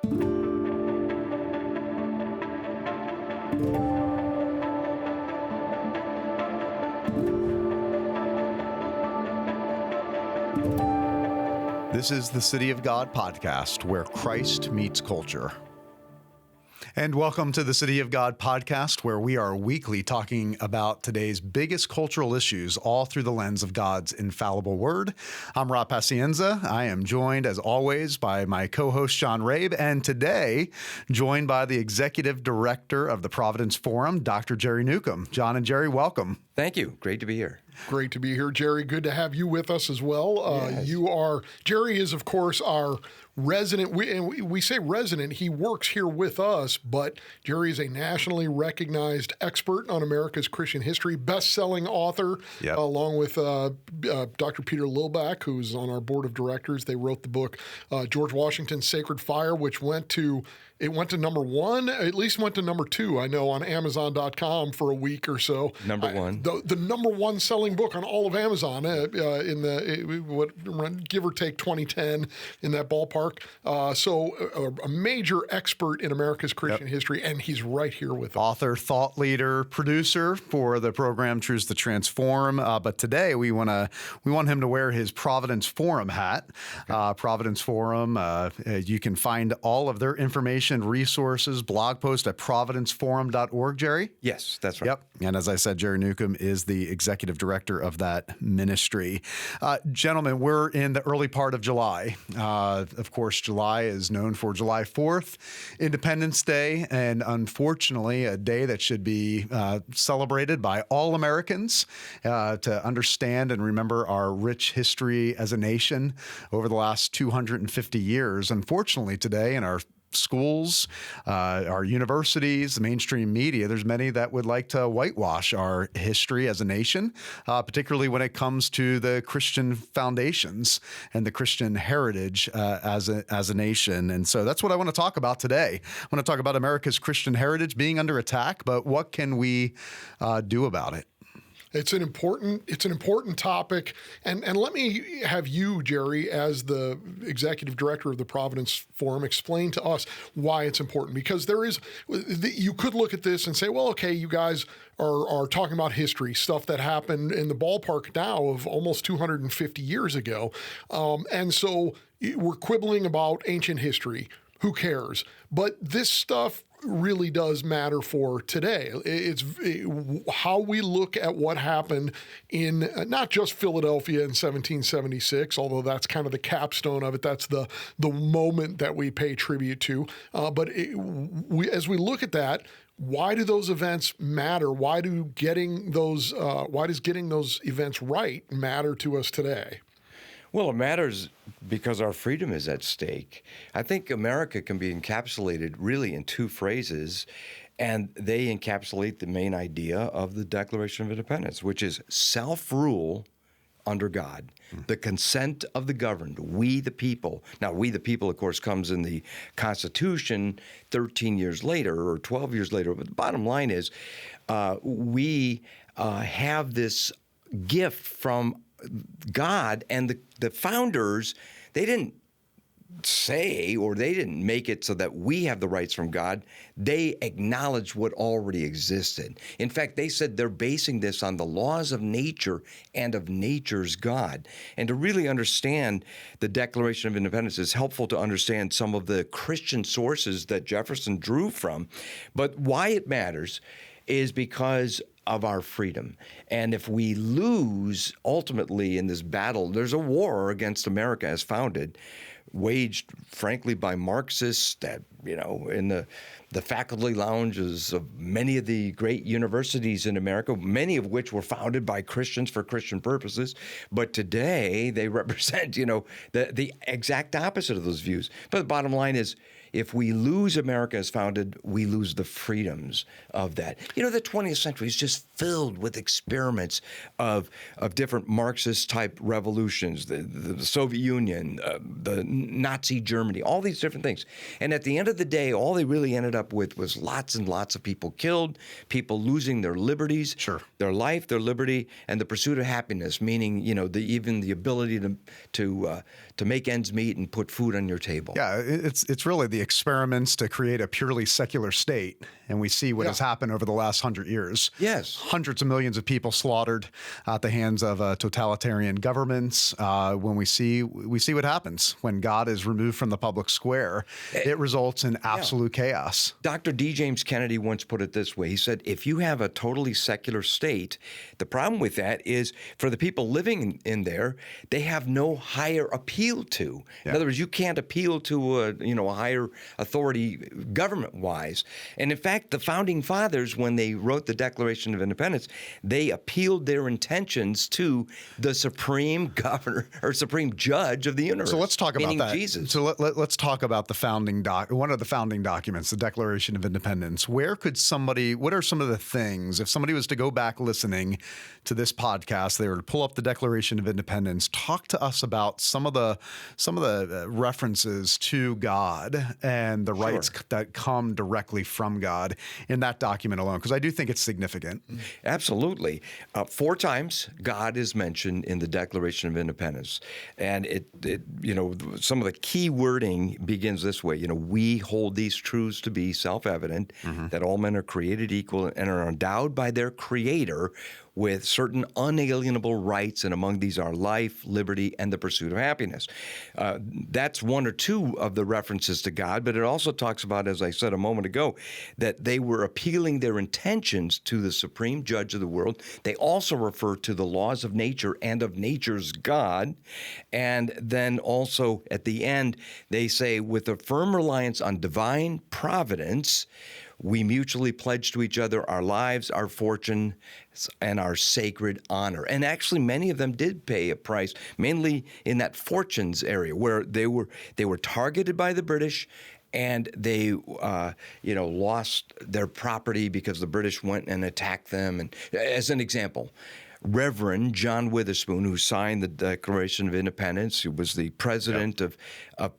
This is the City of God podcast, where Christ meets culture. And welcome to the City of God podcast, where we are weekly talking about today's biggest cultural issues, all through the lens of God's infallible word. I'm Rob Pacienza. I am joined, as always, by my co-host, John Rabe, and today joined by the Executive Director of the Providence Forum, Dr. Jerry Newcombe. John and Jerry, welcome. Thank you. Great to be here. Great to be here, Jerry. Good to have you with us as well. Yes. Jerry is, of course, our resident. We say resident. He works here with us, but Jerry is a nationally recognized expert on America's Christian history, best-selling author, along with Dr. Peter Lilback, who's on our board of directors. They wrote the book George Washington's Sacred Fire, which went to number one, at least went to number two, I know, on Amazon.com for a week or so. Number one. The number one selling book on all of Amazon give or take 2010, in that ballpark. So a major expert in America's Christian history, and he's right here with us. Author, thought leader, producer for the program Truths to Transform. But today we want him to wear his Providence Forum hat. Providence Forum, you can find all of their information, resources, blog post at providenceforum.org, Jerry? Yes, that's right. Yep. And as I said, Jerry Newcombe is the executive director of that ministry. Gentlemen, we're in the early part of July. Of course, July is known for July 4th, Independence Day, and unfortunately, a day that should be celebrated by all Americans to understand and remember our rich history as a nation over the last 250 years. Unfortunately, today in our schools, our universities, the mainstream media, there's many that would like to whitewash our history as a nation, particularly when it comes to the Christian foundations and the Christian heritage as a nation. And so that's what I want to talk about today. I want to talk about America's Christian heritage being under attack, but what can we do about it? It's an important topic, and let me have you, Jerry, as the executive director of the Providence Forum, explain to us why it's important. Because you could look at this and say, well, okay, you guys are talking about history, stuff that happened in the ballpark now of almost 250 years ago, and so we're quibbling about ancient history. Who cares? But this stuff really does matter for today. It's how we look at what happened in not just Philadelphia in 1776, although that's kind of the capstone of it. That's the moment that we pay tribute to. But as we look at that, why do those events matter? Why does getting those events right matter to us today? Well, it matters because our freedom is at stake. I think America can be encapsulated really in two phrases, and they encapsulate the main idea of the Declaration of Independence, which is self-rule under God, the consent of the governed, we the people. Now, we the people, of course, comes in the Constitution 13 years later or 12 years later, but the bottom line is we have this gift from God, and the founders, they didn't say, or they didn't make it so that we have the rights from God. They acknowledged what already existed. In fact, they said they're basing this on the laws of nature and of nature's God. And to really understand the Declaration of Independence is helpful to understand some of the Christian sources that Jefferson drew from. But why it matters is because of our freedom. And if we lose ultimately in this battle, there's a war against America as founded, waged, frankly, by Marxists that, in the faculty lounges of many of the great universities in America, many of which were founded by Christians for Christian purposes. But today they represent, the exact opposite of those views. But the bottom line is, if we lose America as founded, we lose the freedoms of that. The 20th century is just filled with experiments of different Marxist-type revolutions, the Soviet Union, the Nazi Germany, all these different things. And at the end of of the day, all they really ended up with was lots and lots of people killed, people losing their liberties, Sure. their life, their liberty, and the pursuit of happiness, meaning, even the ability to make ends meet and put food on your table. Yeah, it's really the experiments to create a purely secular state, and we see what has happened over the last 100 years. Yes. Hundreds of millions of people slaughtered at the hands of totalitarian governments. When we see what happens when God is removed from the public square, it results in absolute chaos. Dr. D. James Kennedy once put it this way. He said, if you have a totally secular state, the problem with that is for the people living in there, they have no higher appeal to. In other words, you can't appeal to a higher authority government-wise. And in fact, the Founding Fathers, when they wrote the Declaration of Independence, they appealed their intentions to the supreme governor or supreme judge of the universe. So let's talk about meaning that. Jesus. So let's talk about the one of the founding documents, the Declaration of Independence. What are some of the things, if somebody was to go back listening to this podcast, they were to pull up the Declaration of Independence, talk to us about some of the references to God and the rights that come directly from God in that document alone, because I do think it's significant. Absolutely. 4 times God is mentioned in the Declaration of Independence. And some of the key wording begins this way. We hold these truths to be self-evident, that all men are created equal and are endowed by their Creator with certain unalienable rights, and among these are life, liberty, and the pursuit of happiness. That's 1 or 2 of the references to God, but it also talks about, as I said a moment ago, that they were appealing their intentions to the supreme judge of the world. They also refer to the laws of nature and of nature's God. And then also at the end, they say, with a firm reliance on divine providence, we mutually pledge to each other our lives, our fortune, and our sacred honor. And actually, many of them did pay a price, mainly in that fortunes area, where they were targeted by the British, and they lost their property because the British went and attacked them. And as an example, Reverend John Witherspoon, who signed the Declaration of Independence, who was the president of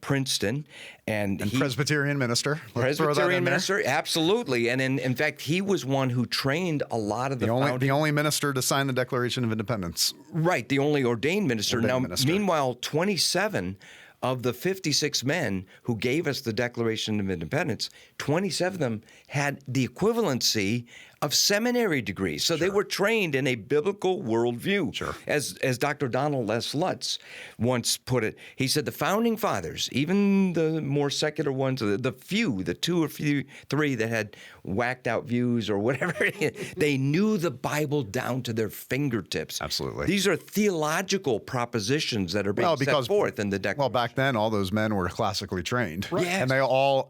Princeton, and Presbyterian minister. Presbyterian minister, absolutely. And in fact, he was one who trained a lot of the only minister to sign the Declaration of Independence. Right, the only ordained minister. Meanwhile, 27 of the 56 men who gave us the Declaration of Independence, 27 of them had the equivalency of seminary degrees. So they were trained in a biblical worldview. Sure. As Dr. Donald S. Lutz once put it, he said the Founding Fathers, even the more secular ones, the 2 or 3 that had whacked out views or whatever, they knew the Bible down to their fingertips. Absolutely. These are theological propositions that are being set forth in the Declaration. Well, back then, all those men were classically trained. Right. Yes. And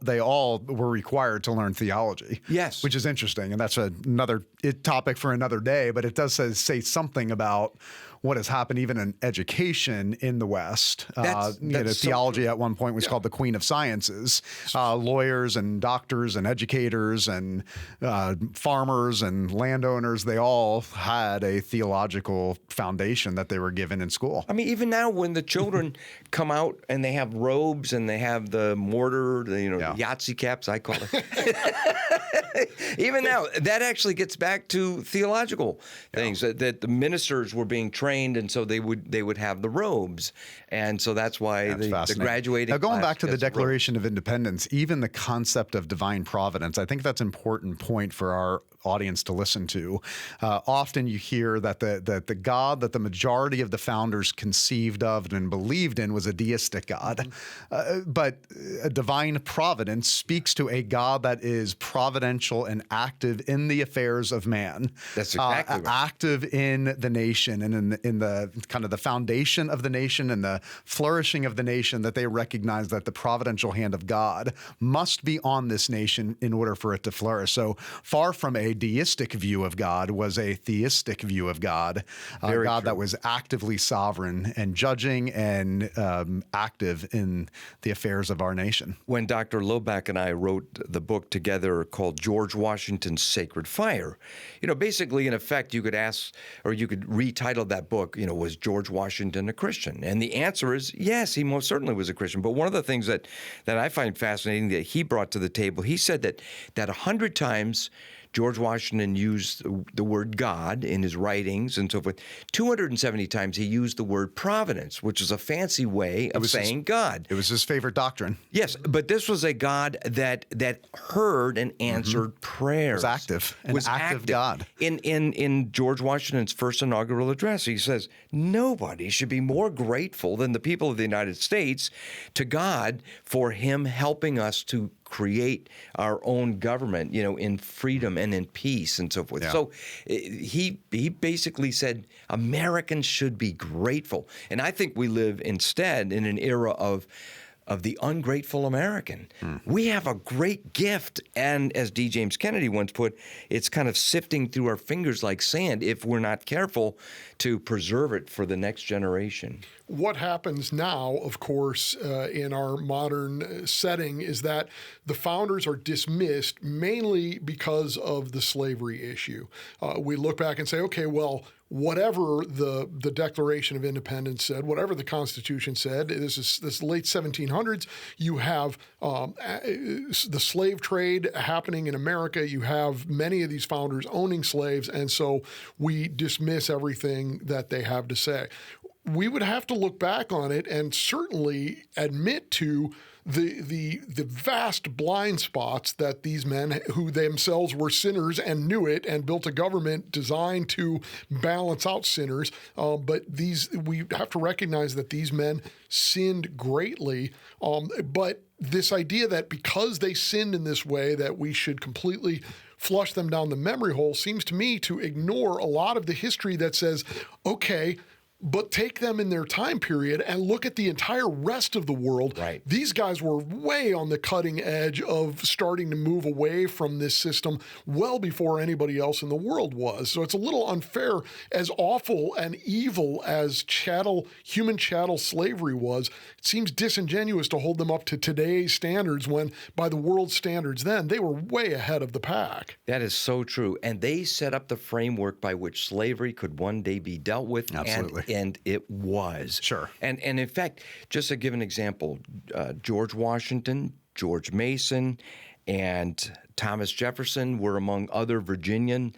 they all were required to learn theology. Yes. Which is interesting. And that's another topic for another day, but it does say something about what has happened even in education in the West. Theology at one point was called the Queen of Sciences. Lawyers and doctors and educators and farmers and landowners, they all had a theological foundation that they were given in school. I mean, even now when the children come out and they have robes and they have the mortar, the Yahtzee caps, I call it. Even now, that actually gets back to theological things, that the ministers were being trained, and so they would have the robes, and so that's why the graduating. Now, going back to the class gets a robe. Declaration of Independence, even the concept of divine providence, I think that's an important point for our audience to listen to. Often you hear that the God that the majority of the founders conceived of and believed in was a deistic God, but a divine providence speaks to a God that is providential and active in the affairs of man. That's exactly right. Active in the nation and in the kind of the foundation of the nation and the flourishing of the nation, that they recognize that the providential hand of God must be on this nation in order for it to flourish. So far from a deistic view of God was a theistic view of God, a God that was actively sovereign and judging and active in the affairs of our nation. When Dr. Loback and I wrote the book together called called George Washington's Sacred Fire. Basically, in effect, you could ask, or you could retitle that book, was George Washington a Christian? And the answer is yes, he most certainly was a Christian. But one of the things that I find fascinating that he brought to the table, he said that 100 times George Washington used the word God in his writings and so forth. 270 times he used the word providence, which is a fancy way of saying God. It was his favorite doctrine. Yes, but this was a God that heard and answered prayers. It was active God. In George Washington's first inaugural address, he says, nobody should be more grateful than the people of the United States to God for him helping us to create our own government, in freedom and in peace and so forth. Yeah. So he basically said Americans should be grateful. And I think we live instead in an era of the ungrateful American. We have a great gift, and as D. James Kennedy once put, it's kind of sifting through our fingers like sand if we're not careful to preserve it for the next generation. What happens now, of course, in our modern setting is that the founders are dismissed mainly because of the slavery issue. We look back and say, okay, well, whatever the Declaration of Independence said, whatever the Constitution said, this late 1700s, you have the slave trade happening in America. You have many of these founders owning slaves, and so we dismiss everything that they have to say. We would have to look back on it and certainly admit to the vast blind spots that these men, who themselves were sinners and knew it and built a government designed to balance out sinners, but we have to recognize that these men sinned greatly. But this idea that because they sinned in this way that we should completely flush them down the memory hole seems to me to ignore a lot of the history that says, okay, but take them in their time period and look at the entire rest of the world. Right. These guys were way on the cutting edge of starting to move away from this system well before anybody else in the world was. So it's a little unfair, as awful and evil as human chattel slavery was. It seems disingenuous to hold them up to today's standards when, by the world's standards then, they were way ahead of the pack. That is so true. And they set up the framework by which slavery could one day be dealt with. Absolutely. And it was. Sure. And in fact, just to give an example, George Washington, George Mason, and Thomas Jefferson were among other Virginian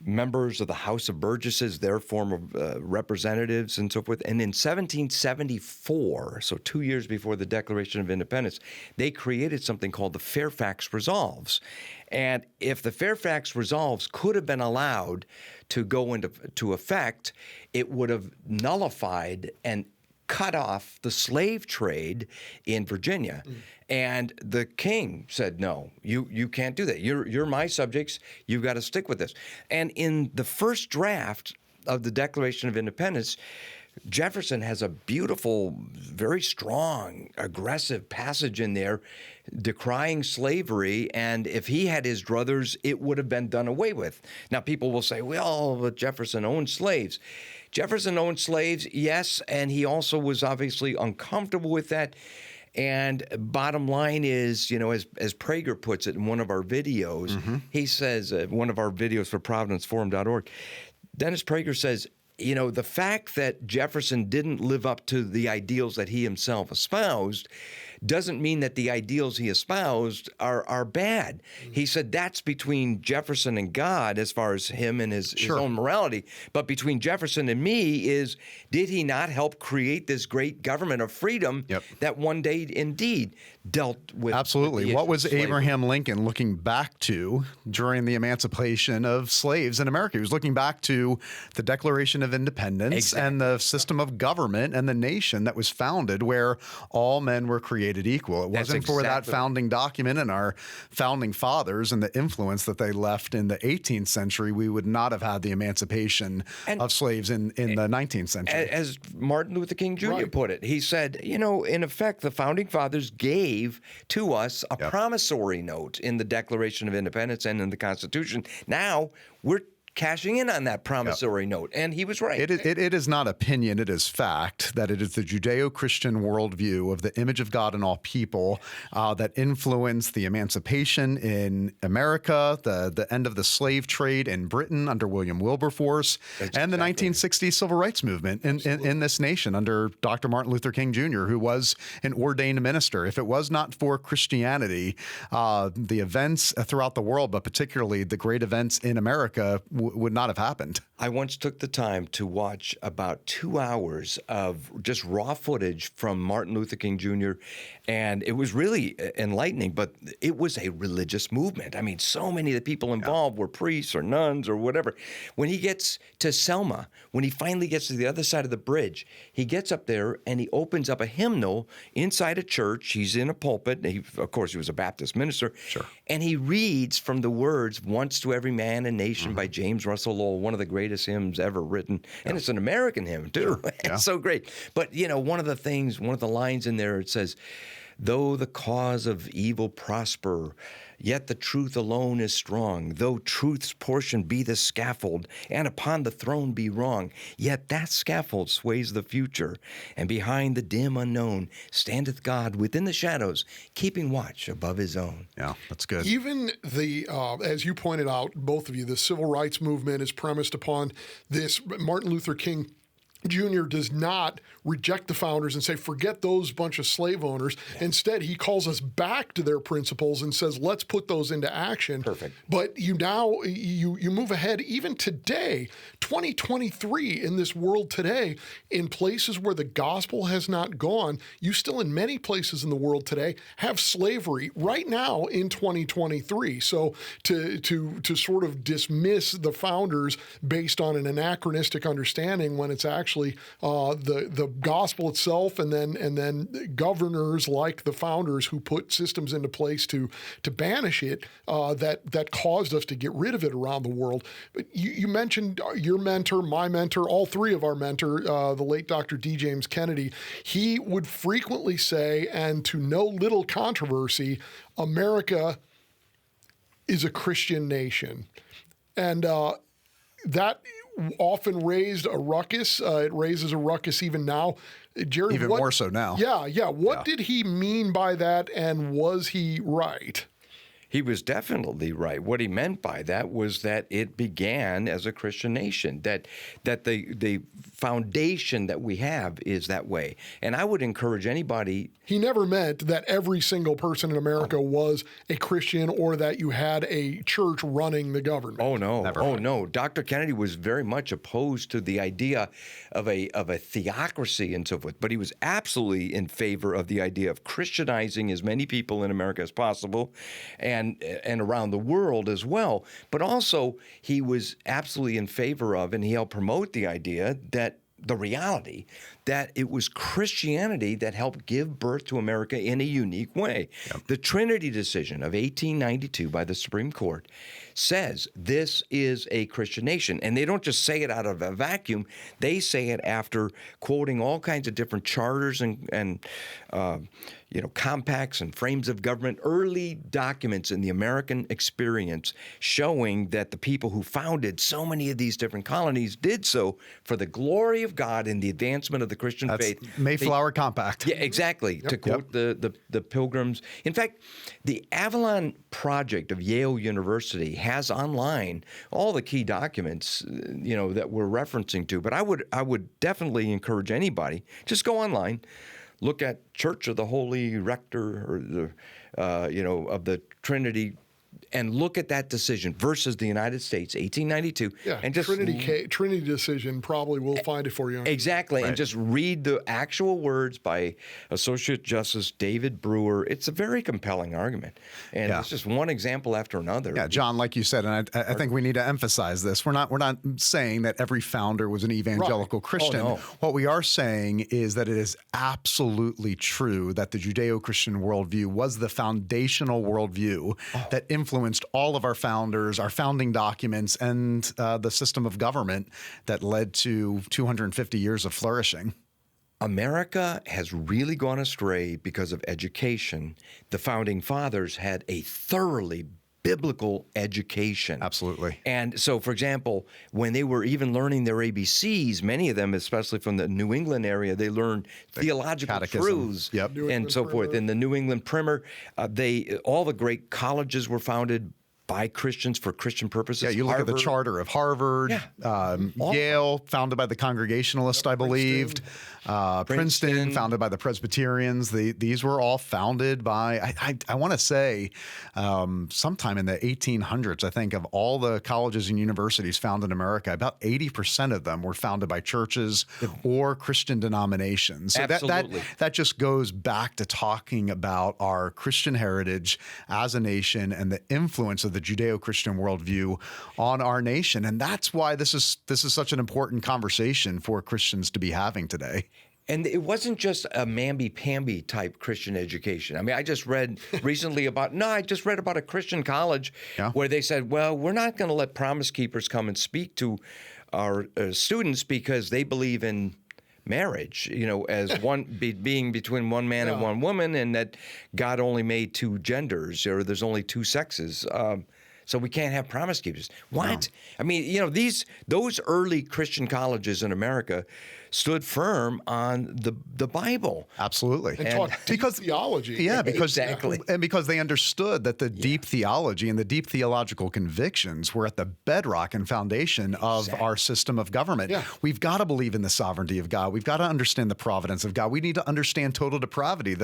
members of the House of Burgesses, their form of representatives and so forth. And in 1774, so 2 years before the Declaration of Independence, they created something called the Fairfax Resolves. And if the Fairfax Resolves could have been allowed to go into effect, it would have nullified and cut off the slave trade in Virginia. And the king said, no, you can't do that. You're my subjects. You've got to stick with this. And in the first draft of the Declaration of Independence, Jefferson has a beautiful, very strong, aggressive passage in there decrying slavery, and if he had his druthers, it would have been done away with. Now, people will say, well, but Jefferson owned slaves. Jefferson owned slaves, yes, and he also was obviously uncomfortable with that. And bottom line is, as Prager puts it in one of our videos, he says, one of our videos for providenceforum.org, Dennis Prager says, the fact that Jefferson didn't live up to the ideals that he himself espoused doesn't mean that the ideals he espoused are bad. He said that's between Jefferson and God as far as him and his own morality. But between Jefferson and me is, did he not help create this great government of freedom that one day indeed dealt with? Absolutely. What was Abraham Lincoln looking back to during the emancipation of slaves in America? He was looking back to the Declaration of Independence and the system of government and the nation that was founded where all men were created equal. It wasn't for that founding document and our founding fathers and the influence that they left in the 18th century, we would not have had the emancipation of slaves in the 19th century. As Martin Luther King Jr. put it, he said, in effect, the founding fathers gave to us a promissory note in the Declaration of Independence and in the Constitution. Now we're cashing in on that promissory note. And he was right. It is not opinion, it is fact that it is the Judeo-Christian worldview of the image of God in all people that influenced the emancipation in America, the end of the slave trade in Britain under William Wilberforce, and the 1960s civil rights movement in this nation under Dr. Martin Luther King Jr., who was an ordained minister. If it was not for Christianity, the events throughout the world, but particularly the great events in America, would not have happened. I once took the time to watch about 2 hours of just raw footage from Martin Luther King Jr., and it was really enlightening, but it was a religious movement. I mean, so many of the people involved were priests or nuns or whatever. When he gets to Selma, when he finally gets to the other side of the bridge, he gets up there and he opens up a hymnal inside a church. He's in a pulpit. Of course, he was a Baptist minister. Sure. And he reads from the words, "Once to Every Man and Nation" by James Russell Lowell, one of the greatest hymns ever written. And it's an American hymn, too. Sure. Yeah. It's so great. But, one of the lines in there, it says, "Though the cause of evil prosper, yet the truth alone is strong. Though truth's portion be the scaffold, and upon the throne be wrong, yet that scaffold sways the future. And behind the dim unknown standeth God within the shadows, keeping watch above his own." Yeah, that's good. Even as you pointed out, both of you, the civil rights movement is premised upon this. Martin Luther King Jr. does not reject the founders and say, forget those bunch of slave owners. Yeah. Instead, he calls us back to their principles and says, let's put those into action. Perfect. But you move ahead even today, 2023, in this world today, in places where the gospel has not gone, you still in many places in the world today have slavery right now in 2023. So to sort of dismiss the founders based on an anachronistic understanding when it's actually the gospel itself, and then governors like the founders who put systems into place to banish it, that caused us to get rid of it around the world. But you mentioned your mentor, my mentor, all three of our mentor, the late Dr. D. James Kennedy. He would frequently say, and to no little controversy, America is a Christian nation, and that often raised a ruckus. It raises a ruckus even now. Jerry, even more so now. Yeah. What did he mean by that, and was he right? He was definitely right. What he meant by that was that it began as a Christian nation, that the foundation that we have is that way. And I would encourage anybody. He never meant that every single person in America was a Christian or that you had a church running the government. Oh, no. Never. No. Dr. Kennedy was very much opposed to the idea of a theocracy and so forth, but he was absolutely in favor of the idea of Christianizing as many people in America as possible and around the world as well. But also, he was absolutely in favor of, and he helped promote the idea that the reality that it was Christianity that helped give birth to America in a unique way. Yep. The Trinity decision of 1892 by the Supreme Court says this is a Christian nation. And they don't just say it out of a vacuum. They say it after quoting all kinds of different charters and compacts and frames of government, early documents in the American experience showing that the people who founded so many of these different colonies did so for the glory of God and the advancement of the Christian faith. Mayflower Compact. Yeah, exactly. Yep. To quote the Pilgrims. In fact, the Avalon Project of Yale University has online all the key documents, that we're referencing to. But I would definitely encourage anybody, just go online, look at Church of the Holy Rector or of the Trinity, and look at that decision versus the United States, 1892. Yeah, and just Trinity decision, probably will find it for you. Exactly, right. And just read the actual words by Associate Justice David Brewer. It's a very compelling argument, and it's just one example after another. Yeah, John, like you said, and I think we need to emphasize this. We're not saying that every founder was an evangelical Christian. Oh, no. What we are saying is that it is absolutely true that the Judeo-Christian worldview was the foundational worldview that influenced all of our founders, our founding documents, and the system of government that led to 250 years of flourishing. America has really gone astray because of education. The founding fathers had a thoroughly biblical education. Absolutely. And so, for example, when they were even learning their ABCs, many of them, especially from the New England area, they learned theological catechism. truths Yep. and so forth. In the New England Primer, all the great colleges were founded by Christians for Christian purposes. Yeah, you look at the charter of Harvard, Yale, founded by the Congregationalists, I believed. Princeton, founded by the Presbyterians. These were all founded by, I want to say, sometime in the 1800s, I think, of all the colleges and universities founded in America, about 80% of them were founded by churches or Christian denominations. So Absolutely. that just goes back to talking about our Christian heritage as a nation and the influence of the Judeo-Christian worldview on our nation. And that's why this is such an important conversation for Christians to be having today. And it wasn't just a mamby-pamby type Christian education. I mean, I just read recently about a Christian college where they said, well, we're not going to let Promise Keepers come and speak to our students because they believe in marriage, as being between one man and one woman, and that God only made two genders, or there's only two sexes. So we can't have Promise Keepers. What? No. I mean, those early Christian colleges in America stood firm on the Bible. Absolutely. And taught deep theology. Yeah, because exactly. And because they understood that the deep theology and the deep theological convictions were at the bedrock and foundation of our system of government. Yeah. We've got to believe in the sovereignty of God. We've got to understand the providence of God. We need to understand total depravity,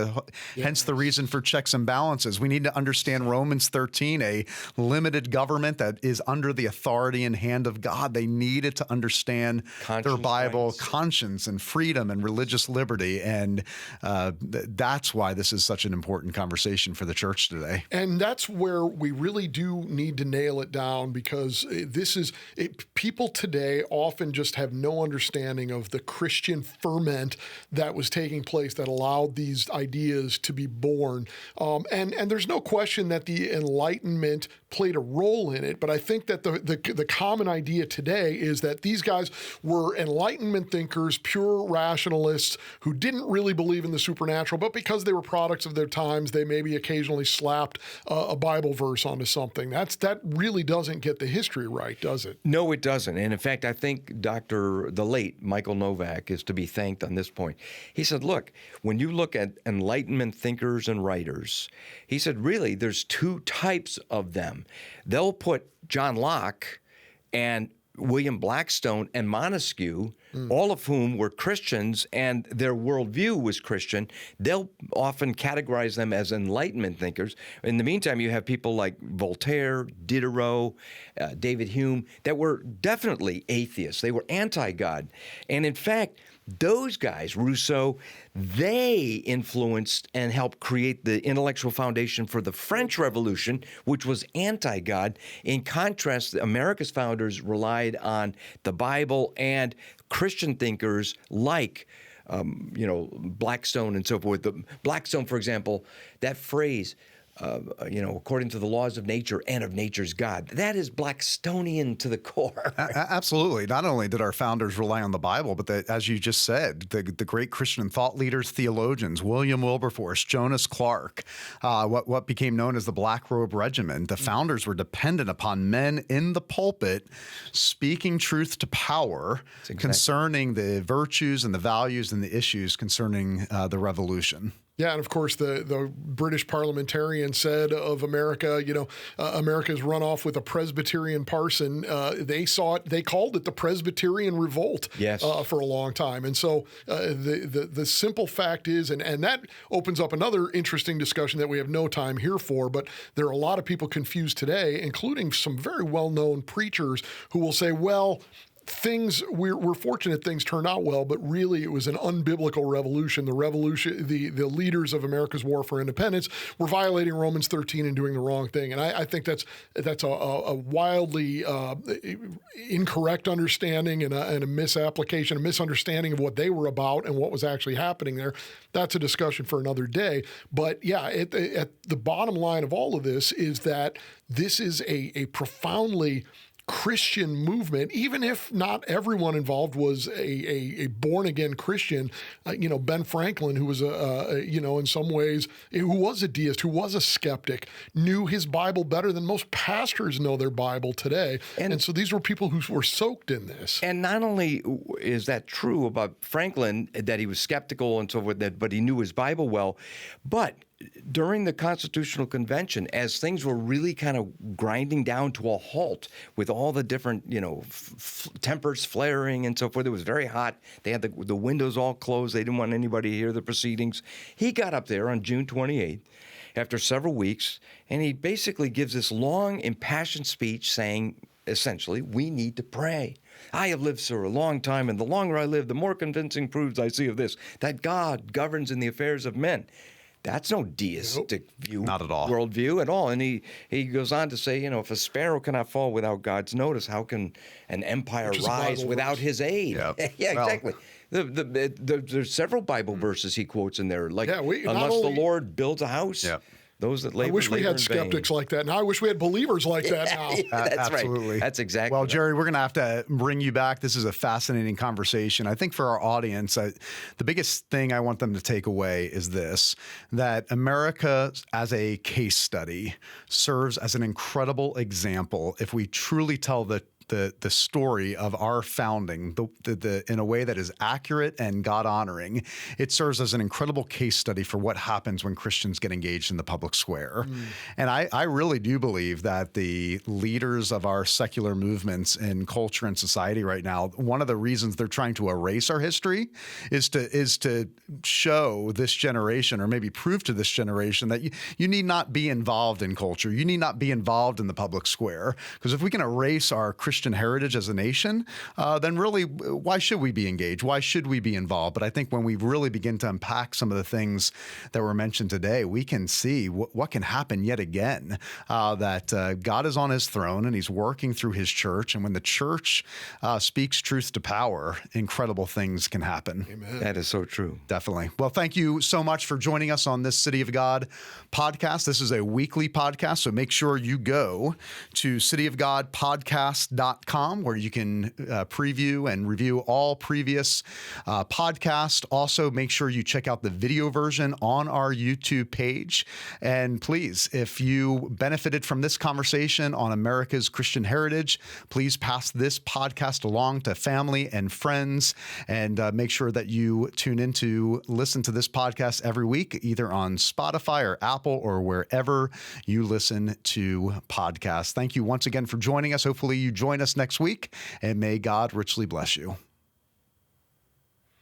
hence the reason for checks and balances. We need to understand Romans 13, a limited government that is under the authority and hand of God. They needed to understand their Bible, conscience and freedom and religious liberty. And that's why this is such an important conversation for the church today. And that's where we really do need to nail it down, because people today often just have no understanding of the Christian ferment that was taking place that allowed these ideas to be born. And there's no question that the Enlightenment played a role in it, but I think that the common idea today is that these guys were Enlightenment thinkers, pure rationalists who didn't really believe in the supernatural, but because they were products of their times, they maybe occasionally slapped a Bible verse onto something. That really doesn't get the history right, does it? No, it doesn't. And in fact, I think the late Michael Novak is to be thanked on this point. He said, look, when you look at Enlightenment thinkers and writers, he said, really, there's two types of them. They'll put John Locke and William Blackstone and Montesquieu, all of whom were Christians and their worldview was Christian. They'll often categorize them as Enlightenment thinkers. In the meantime, you have people like Voltaire, Diderot, David Hume, that were definitely atheists. They were anti-God. And in fact, those guys, Rousseau, they influenced and helped create the intellectual foundation for the French Revolution, which was anti-God. In contrast, America's founders relied on the Bible and Christian thinkers like Blackstone and so forth. Blackstone, for example, that phrase, according to the laws of nature and of nature's God. That is Blackstonian to the core. Absolutely. Not only did our founders rely on the Bible, but as you just said, the great Christian thought leaders, theologians, William Wilberforce, Jonas Clark, what became known as the Black Robe Regiment, the founders were dependent upon men in the pulpit speaking truth to power concerning the virtues and the values and the issues concerning the revolution. Yeah, and of course the British parliamentarian said of America, America's run off with a Presbyterian parson. They called it the Presbyterian Revolt for a long time. And so the simple fact is, and that opens up another interesting discussion that we have no time here for, but there are a lot of people confused today, including some very well-known preachers who will say, well, we're fortunate things turned out well, but really it was an unbiblical revolution. The leaders of America's war for independence were violating Romans 13 and doing the wrong thing. And I think that's a wildly incorrect understanding and a misapplication, a misunderstanding of what they were about and what was actually happening there. That's a discussion for another day. But yeah, at the bottom line of all of this is that this is a profoundly Christian movement, even if not everyone involved was a born-again Christian. Ben Franklin, who was in some ways, who was a deist, who was a skeptic, knew his Bible better than most pastors know their Bible today. And so these were people who were soaked in this. And not only is that true about Franklin, that he was skeptical and so forth, but he knew his Bible well, but during the Constitutional Convention, as things were really kind of grinding down to a halt with all the different, tempers flaring and so forth, it was very hot. They had the windows all closed. They didn't want anybody to hear the proceedings. He got up there on June 28th after several weeks, and he basically gives this long, impassioned speech saying, essentially, we need to pray. I have lived for a long time, and the longer I live, the more convincing proofs I see of this, that God governs in the affairs of men. That's no deistic view, not at all, worldview at all. And he goes on to say, if a sparrow cannot fall without God's notice, how can an empire rise without his aid? Yep. Yeah, exactly. There's several Bible verses he quotes in there, like, unless the Lord builds a house. Yep. Those that labor, I wish we had skeptics like that. Now I wish we had believers like that now. That's absolutely right. That's exactly. Well, right. Jerry, we're going to have to bring you back. This is a fascinating conversation. I think for our audience, the biggest thing I want them to take away is this, that America as a case study serves as an incredible example if we truly tell the story of our founding in a way that is accurate and God-honoring. It serves as an incredible case study for what happens when Christians get engaged in the public square. And I really do believe that the leaders of our secular movements in culture and society right now, one of the reasons they're trying to erase our history is to show this generation, or maybe prove to this generation, that you need not be involved in culture. You need not be involved in the public square. Because if we can erase our Christian heritage as a nation, then really, why should we be engaged? Why should we be involved? But I think when we really begin to unpack some of the things that were mentioned today, we can see what can happen yet again, that God is on his throne and he's working through his church. And when the church speaks truth to power, incredible things can happen. Amen. That is so true. Definitely. Well, thank you so much for joining us on this City of God podcast. This is a weekly podcast, so make sure you go to cityofgodpodcast.com, where you can preview and review all previous podcasts. Also, make sure you check out the video version on our YouTube page. And please, if you benefited from this conversation on America's Christian heritage, please pass this podcast along to family and friends, and make sure that you tune in to listen to this podcast every week, either on Spotify or Apple or wherever you listen to podcasts. Thank you once again for joining us. Hopefully you join us next week, and may God richly bless you.